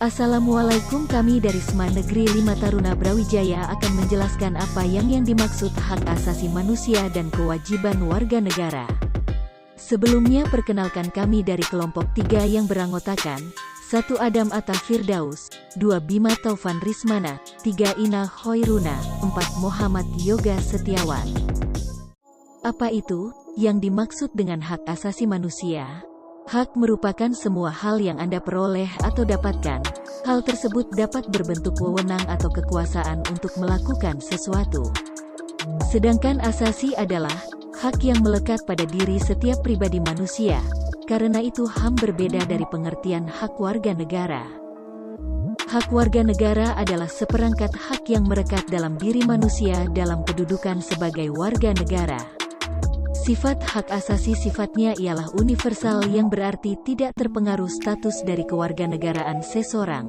Assalamualaikum, kami dari SMA Negeri 5 Taruna Brawijaya akan menjelaskan apa yang dimaksud hak asasi manusia dan kewajiban warga negara. Sebelumnya perkenalkan kami dari kelompok 3 yang beranggotakan 1 Adam Atta Firdaus, 2 Bima Taufan Rismana, 3 Ina Hoiruna, 4 Muhammad Yoga Setiawan. Apa itu yang dimaksud dengan hak asasi manusia? Hak merupakan semua hal yang Anda peroleh atau dapatkan. Hal tersebut dapat berbentuk wewenang atau kekuasaan untuk melakukan sesuatu. Sedangkan asasi adalah hak yang melekat pada diri setiap pribadi manusia. Karena itu HAM berbeda dari pengertian hak warga negara. Hak warga negara adalah seperangkat hak yang merekat dalam diri manusia dalam kedudukan sebagai warga negara. Sifat hak asasi sifatnya ialah universal yang berarti tidak terpengaruh status dari kewarganegaraan seseorang.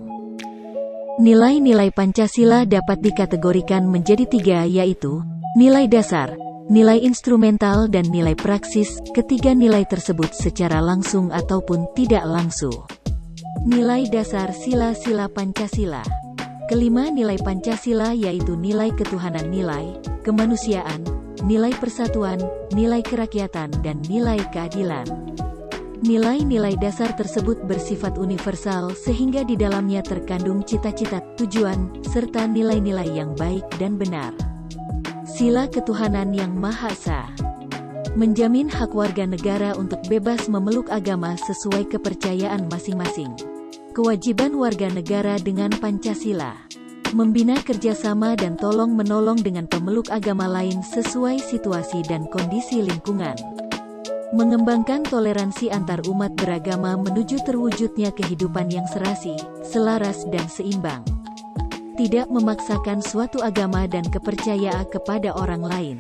Nilai-nilai Pancasila dapat dikategorikan menjadi 3, yaitu nilai dasar, nilai instrumental dan nilai praksis. Ketiga nilai tersebut secara langsung ataupun tidak langsung. Nilai dasar sila-sila Pancasila. Kelima nilai Pancasila yaitu nilai ketuhanan, nilai kemanusiaan, nilai persatuan, nilai kerakyatan, dan nilai keadilan. Nilai-nilai dasar tersebut bersifat universal sehingga di dalamnya terkandung cita-cita, tujuan, serta nilai-nilai yang baik dan benar. Sila ketuhanan yang Maha Esa menjamin hak warga negara untuk bebas memeluk agama sesuai kepercayaan masing-masing. Kewajiban warga negara dengan Pancasila membina kerjasama dan tolong-menolong dengan pemeluk agama lain sesuai situasi dan kondisi lingkungan. Mengembangkan toleransi antar umat beragama menuju terwujudnya kehidupan yang serasi, selaras dan seimbang. Tidak memaksakan suatu agama dan kepercayaan kepada orang lain.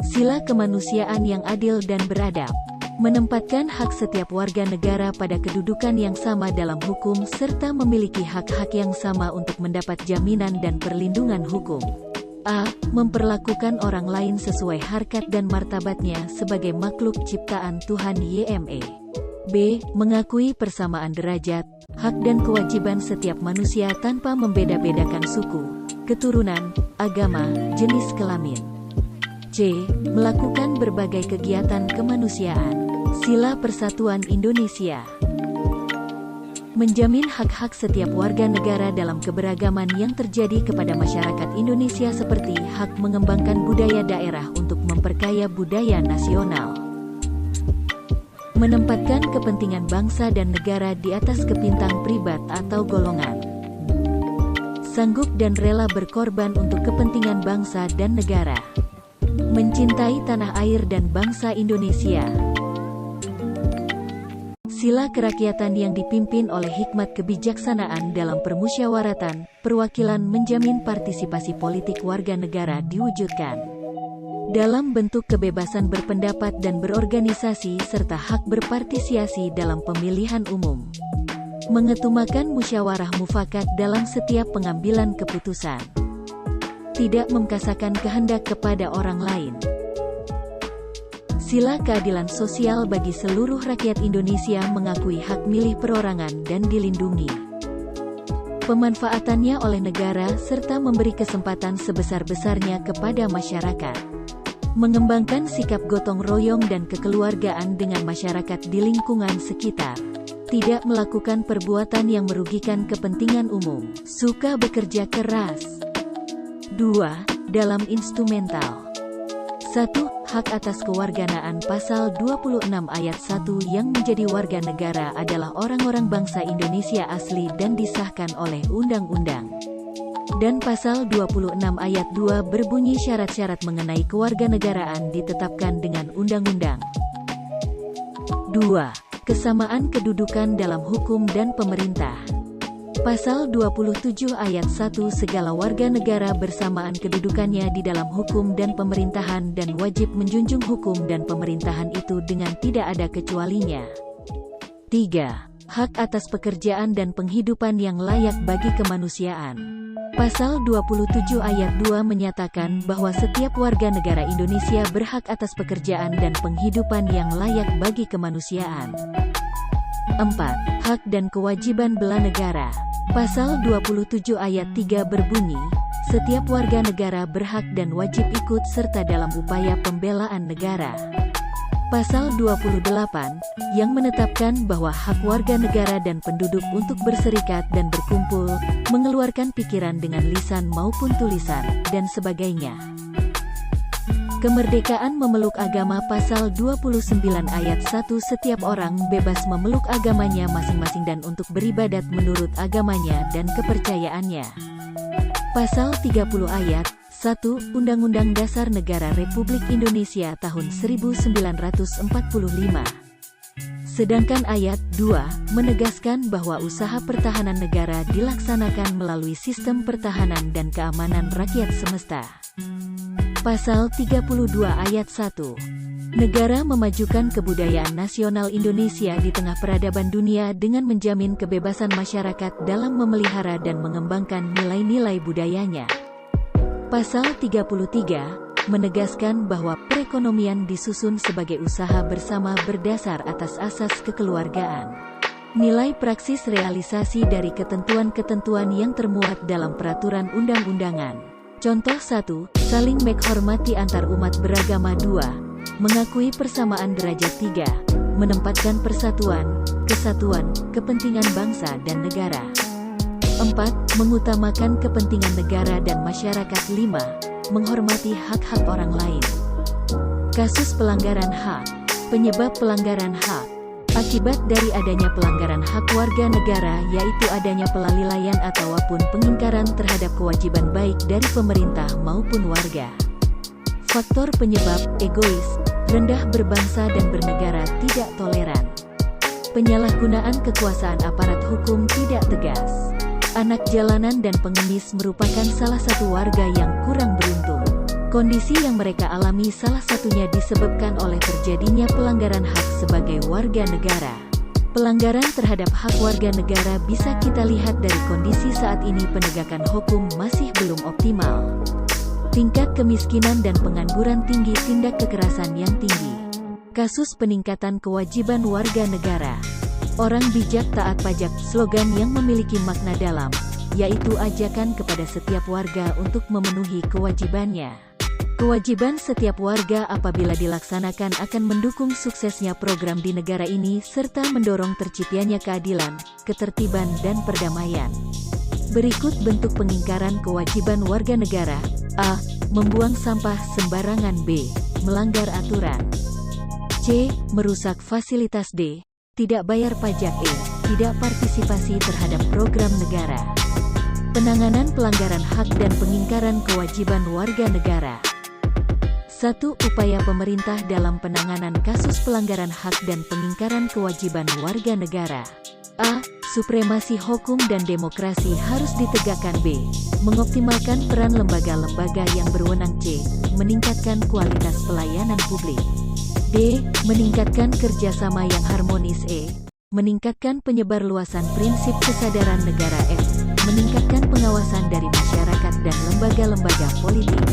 Sila kemanusiaan yang adil dan beradab. Menempatkan hak setiap warga negara pada kedudukan yang sama dalam hukum serta memiliki hak-hak yang sama untuk mendapat jaminan dan perlindungan hukum. A. Memperlakukan orang lain sesuai harkat dan martabatnya sebagai makhluk ciptaan Tuhan YME. B. Mengakui persamaan derajat, hak dan kewajiban setiap manusia tanpa membeda-bedakan suku, keturunan, agama, jenis kelamin. C. Melakukan berbagai kegiatan kemanusiaan. Sila Persatuan Indonesia menjamin hak-hak setiap warga negara dalam keberagaman yang terjadi kepada masyarakat Indonesia seperti hak mengembangkan budaya daerah untuk memperkaya budaya nasional. Menempatkan kepentingan bangsa dan negara di atas kepintaran pribadi atau golongan. Sanggup dan rela berkorban untuk kepentingan bangsa dan negara. Mencintai tanah air dan bangsa Indonesia. Sila kerakyatan yang dipimpin oleh hikmat kebijaksanaan dalam permusyawaratan, perwakilan menjamin partisipasi politik warga negara diwujudkan. Dalam bentuk kebebasan berpendapat dan berorganisasi serta hak berpartisipasi dalam pemilihan umum. Mengetumakan musyawarah mufakat dalam setiap pengambilan keputusan. Tidak memaksakan kehendak kepada orang lain. Sila keadilan sosial bagi seluruh rakyat Indonesia mengakui hak milih perorangan dan dilindungi pemanfaatannya oleh negara serta memberi kesempatan sebesar-besarnya kepada masyarakat. Mengembangkan sikap gotong royong dan kekeluargaan dengan masyarakat di lingkungan sekitar. Tidak melakukan perbuatan yang merugikan kepentingan umum. Suka bekerja keras. 2. Dalam instrumental. 1. Hak atas kewarganaan. Pasal 26 ayat 1 yang menjadi warga negara adalah orang-orang bangsa Indonesia asli dan disahkan oleh undang-undang. Dan pasal 26 ayat 2 berbunyi syarat-syarat mengenai kewarganegaraan ditetapkan dengan undang-undang. 2. Kesamaan kedudukan dalam hukum dan pemerintah. Pasal 27 ayat 1 segala warga negara bersamaan kedudukannya di dalam hukum dan pemerintahan dan wajib menjunjung hukum dan pemerintahan itu dengan tidak ada kecualinya. 3. Hak atas pekerjaan dan penghidupan yang layak bagi kemanusiaan. Pasal 27 ayat 2 menyatakan bahwa setiap warga negara Indonesia berhak atas pekerjaan dan penghidupan yang layak bagi kemanusiaan. 4. Hak dan kewajiban bela negara. Pasal 27 ayat 3 berbunyi, setiap warga negara berhak dan wajib ikut serta dalam upaya pembelaan negara. Pasal 28, yang menetapkan bahwa hak warga negara dan penduduk untuk berserikat dan berkumpul, mengeluarkan pikiran dengan lisan maupun tulisan, dan sebagainya. Kemerdekaan memeluk agama. Pasal 29 ayat 1, setiap orang bebas memeluk agamanya masing-masing dan untuk beribadat menurut agamanya dan kepercayaannya. Pasal 30 ayat 1 Undang-Undang Dasar Negara Republik Indonesia tahun 1945. Sedangkan ayat 2 menegaskan bahwa usaha pertahanan negara dilaksanakan melalui sistem pertahanan dan keamanan rakyat semesta. Pasal 32 ayat 1. Negara memajukan kebudayaan nasional Indonesia di tengah peradaban dunia dengan menjamin kebebasan masyarakat dalam memelihara dan mengembangkan nilai-nilai budayanya. Pasal 33 menegaskan bahwa perekonomian disusun sebagai usaha bersama berdasar atas asas kekeluargaan. Nilai praksis realisasi dari ketentuan-ketentuan yang termuat dalam peraturan undang-undangan. Contoh 1. Saling menghormati antar umat beragama. 2. Mengakui persamaan derajat. 3. Menempatkan persatuan, kesatuan, kepentingan bangsa dan negara. 4. Mengutamakan kepentingan negara dan masyarakat. 5. Menghormati hak-hak orang lain. Kasus pelanggaran hak. Penyebab pelanggaran hak. Akibat dari adanya pelanggaran hak warga negara yaitu adanya pelalaian ataupun pengingkaran terhadap kewajiban baik dari pemerintah maupun warga. Faktor penyebab: egois, rendah berbangsa dan bernegara, tidak toleran. Penyalahgunaan kekuasaan aparat hukum tidak tegas. Anak jalanan dan pengemis merupakan salah satu warga yang kurang beruntung. Kondisi yang mereka alami salah satunya disebabkan oleh terjadinya pelanggaran hak sebagai warga negara. Pelanggaran terhadap hak warga negara bisa kita lihat dari kondisi saat ini. Penegakan hukum masih belum optimal. Tingkat kemiskinan dan pengangguran tinggi, tindak kekerasan yang tinggi. Kasus peningkatan kewajiban warga negara. Orang bijak taat pajak, slogan yang memiliki makna dalam, yaitu ajakan kepada setiap warga untuk memenuhi kewajibannya. Kewajiban setiap warga apabila dilaksanakan akan mendukung suksesnya program di negara ini serta mendorong terciptanya keadilan, ketertiban dan perdamaian. Berikut bentuk pengingkaran kewajiban warga negara. A. Membuang sampah sembarangan. B. Melanggar aturan. C. Merusak fasilitas. D. Tidak bayar pajak. E. Tidak partisipasi terhadap program negara. Penanganan pelanggaran hak dan pengingkaran kewajiban warga negara. 1. Upaya pemerintah dalam penanganan kasus pelanggaran hak dan pengingkaran kewajiban warga negara. A. Supremasi hukum dan demokrasi harus ditegakkan. B. Mengoptimalkan peran lembaga-lembaga yang berwenang. C. Meningkatkan kualitas pelayanan publik. D. Meningkatkan kerjasama yang harmonis. E. Meningkatkan penyebarluasan prinsip kesadaran negara. F. Meningkatkan pengawasan dari masyarakat dan lembaga-lembaga politik.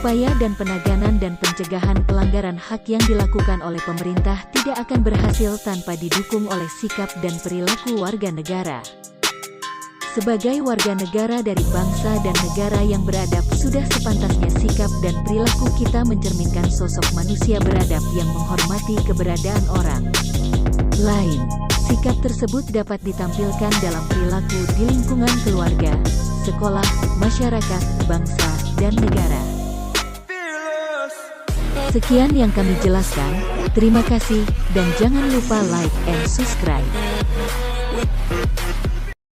Upaya dan penanganan dan pencegahan pelanggaran hak yang dilakukan oleh pemerintah tidak akan berhasil tanpa didukung oleh sikap dan perilaku warga negara. Sebagai warga negara dari bangsa dan negara yang beradab, sudah sepantasnya sikap dan perilaku kita mencerminkan sosok manusia beradab yang menghormati keberadaan orang lain. Sikap tersebut dapat ditampilkan dalam perilaku di lingkungan keluarga, sekolah, masyarakat, bangsa, dan negara. Sekian yang kami jelaskan, terima kasih, dan jangan lupa like and subscribe.